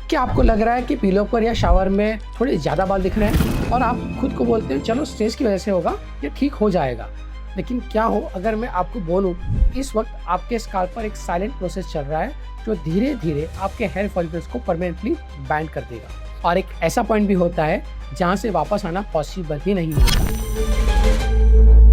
क्या आपको लग रहा है कि पिलो पर या शावर में थोड़े ज़्यादा बाल दिख रहे हैं और आप खुद को बोलते हैं चलो स्ट्रेस की वजह से होगा, ये ठीक हो जाएगा। लेकिन क्या हो अगर मैं आपको बोलूं इस वक्त आपके स्काल्प पर एक साइलेंट प्रोसेस चल रहा है जो धीरे धीरे आपके हेयर फॉलिकल्स को परमानेंटली बैंड कर देगा। और एक ऐसा पॉइंट भी होता है जहां से वापस आना पॉसिबल ही नहीं होता।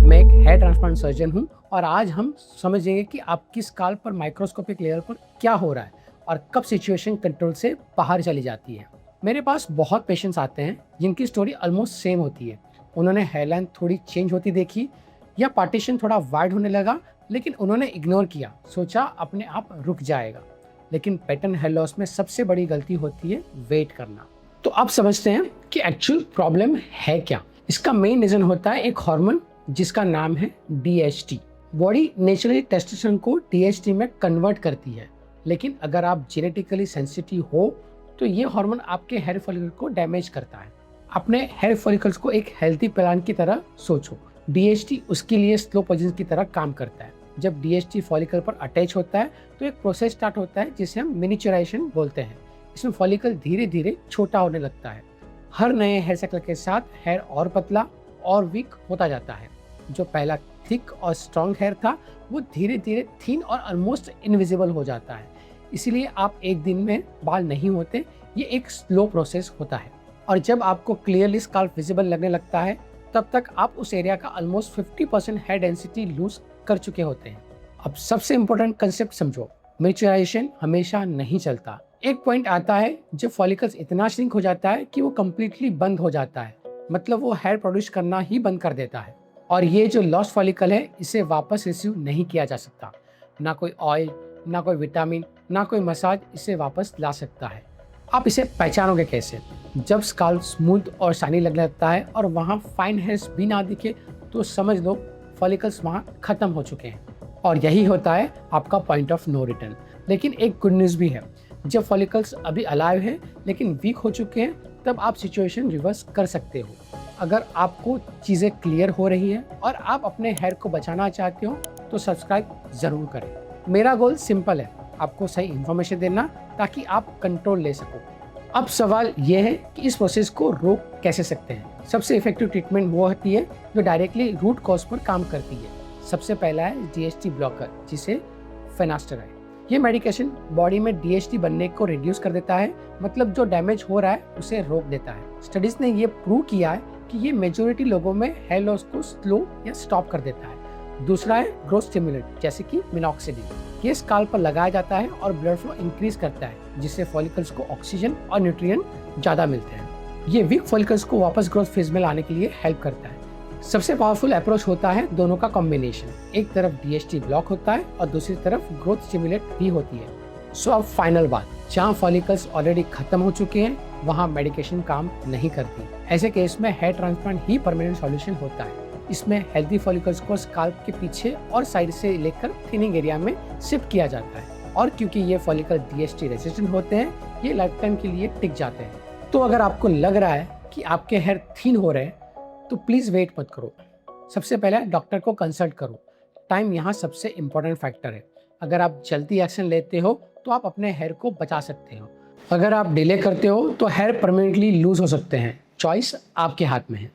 मैं एक हेयर ट्रांसप्लांट सर्जन हूं और आज हम समझेंगे कि आपकी स्काल्प पर माइक्रोस्कोपिक लेयर पर क्या हो रहा है और कब सिचुएशन कंट्रोल से बाहर चली जाती है। मेरे पास बहुत पेशेंट्स आते हैं जिनकी स्टोरी ऑलमोस्ट सेम होती है। उन्होंने हेयरलाइन थोड़ी चेंज होती देखी या पार्टीशन थोड़ा वाइड होने लगा, लेकिन उन्होंने इग्नोर किया, सोचा अपने आप रुक जाएगा। लेकिन पैटर्न हेयर लॉस में सबसे बड़ी गलती होती है वेट करना। तो अब समझते हैं कि एक्चुअल प्रॉब्लम है क्या। इसका मेन रीजन होता है एक हार्मोन जिसका नाम है DHT। बॉडी नेचुरली टेस्टोस्टेरोन को DHT में कन्वर्ट करती है, लेकिन अगर आप जेनेटिकली सेंसिटिव हो तो ये हार्मोन आपके हेयर फॉलिकल को डैमेज करता है। अपने हेयर फॉलिकल्स को एक हेल्थी प्लांट की तरह सोचो। DHT उसके लिए स्लो पॉइजन की तरह काम करता है। जब DHT फॉलिकल पर अटैच होता है तो एक प्रोसेस स्टार्ट होता है जिसे हम मिनिचुराइजेशन बोलते हैं। इसमें फॉलिकल धीरे धीरे छोटा होने लगता है। हर नए हेयर साइकिल के साथ हेयर और पतला और वीक होता जाता है। जो पहला थिक और स्ट्रॉन्ग हेयर था वो धीरे धीरे थिन और ऑलमोस्ट इनविजिबल हो जाता है। इसीलिए आप एक दिन में बाल नहीं होते, ये एक स्लो प्रोसेस होता है। और जब आपको क्लियरली स्काल्प विजिबल लगने लगता है तब तक आप उस एरिया का ऑलमोस्ट 50% हेयर डेंसिटी लूज कर चुके होते हैं। अब सबसे इंपॉर्टेंट कंसेप्ट समझो, मिनिचुराइजेशन हमेशा नहीं चलता। एक पॉइंट आता है जब फॉलिकल्स इतना श्रिंक हो जाता है कि वो कंप्लीटली बंद हो जाता है, मतलब वो हेयर प्रोड्यूस करना ही बंद कर देता है। और ये जो लॉस्ट फॉलिकल है इसे वापस रिसीव नहीं किया जा सकता। ना कोई ऑयल, ना कोई विटामिन, ना कोई मसाज इसे वापस ला सकता है। आप इसे पहचानोगे कैसे? जब स्काल्प स्मूथ और शाइनी लगने लगता है और वहाँ फाइन हेयर्स भी ना दिखे तो समझ लो फॉलिकल्स वहाँ खत्म हो चुके हैं। और यही होता है आपका पॉइंट ऑफ नो रिटर्न। लेकिन एक गुड न्यूज़ भी है, जब फॉलिकल्स अभी अलाइव है लेकिन वीक हो चुके हैं तब आप सिचुएशन रिवर्स कर सकते हो। अगर आपको चीज़ें क्लियर हो रही है और आप अपने हेयर को बचाना चाहते हो तो सब्सक्राइब ज़रूर करें। मेरा गोल सिंपल है, आपको सही इन्फॉर्मेशन देना ताकि आप कंट्रोल ले सको। अब सवाल यह है कि इस प्रोसेस को रोक कैसे सकते हैं। सबसे इफेक्टिव ट्रीटमेंट वो होती है जो डायरेक्टली रूट कॉज पर काम करती है। सबसे पहला है DHT ब्लॉकर, जिसे फिनास्टेराइड। ये मेडिकेशन बॉडी में DHT बनने को रिड्यूस कर देता है, मतलब जो डैमेज हो रहा है उसे रोक देता है। स्टडीज ने ये प्रूव किया है कि ये मेजोरिटी लोगों में हेयर लॉस को स्लो या स्टॉप कर देता है। दूसरा है ग्रोथ स्टिमुलेंट, जैसे कि मिनॉक्सिडिल। ये स्काल्प पर लगाया जाता है और ब्लड फ्लो इंक्रीज करता है, जिससे फॉलिकल्स को ऑक्सीजन और न्यूट्रिएंट ज़्यादा मिलते हैं। ये वीक फॉलिकल्स को वापस ग्रोथ फेज में लाने के लिए हेल्प करता है। सबसे पावरफुल अप्रोच होता है दोनों का कॉम्बिनेशन। एक तरफ DHT ब्लॉक होता है और दूसरी तरफ ग्रोथ स्टिमुलेट भी होती है। सो अब फाइनल बात, जहाँ फॉलिकल्स ऑलरेडी खत्म हो चुके हैं वहाँ मेडिकेशन काम नहीं करती। ऐसे केस में हेयर ट्रांसप्लांट ही परमानेंट सॉल्यूशन होता है। इसमें हेल्दी फॉलिकल्स को स्काल्प के पीछे और साइड से लेकर थिनिंग एरिया में शिफ्ट किया जाता है। और क्योंकि ये फॉलिकल DHT रेजिस्टेंट होते हैं, ये लाइफ टाइम के लिए टिक जाते हैं। तो अगर आपको लग रहा है कि आपके हेयर थिन हो रहे हैं तो प्लीज़ वेट मत करो। सबसे पहले डॉक्टर को कंसल्ट करो। टाइम यहाँ सबसे इम्पोर्टेंट फैक्टर है। अगर आप जल्दी एक्शन लेते हो तो आप अपने हेयर को बचा सकते हो। अगर आप डिले करते हो तो हेयर परमानेंटली लूज हो सकते हैं। चॉइस आपके हाथ में है।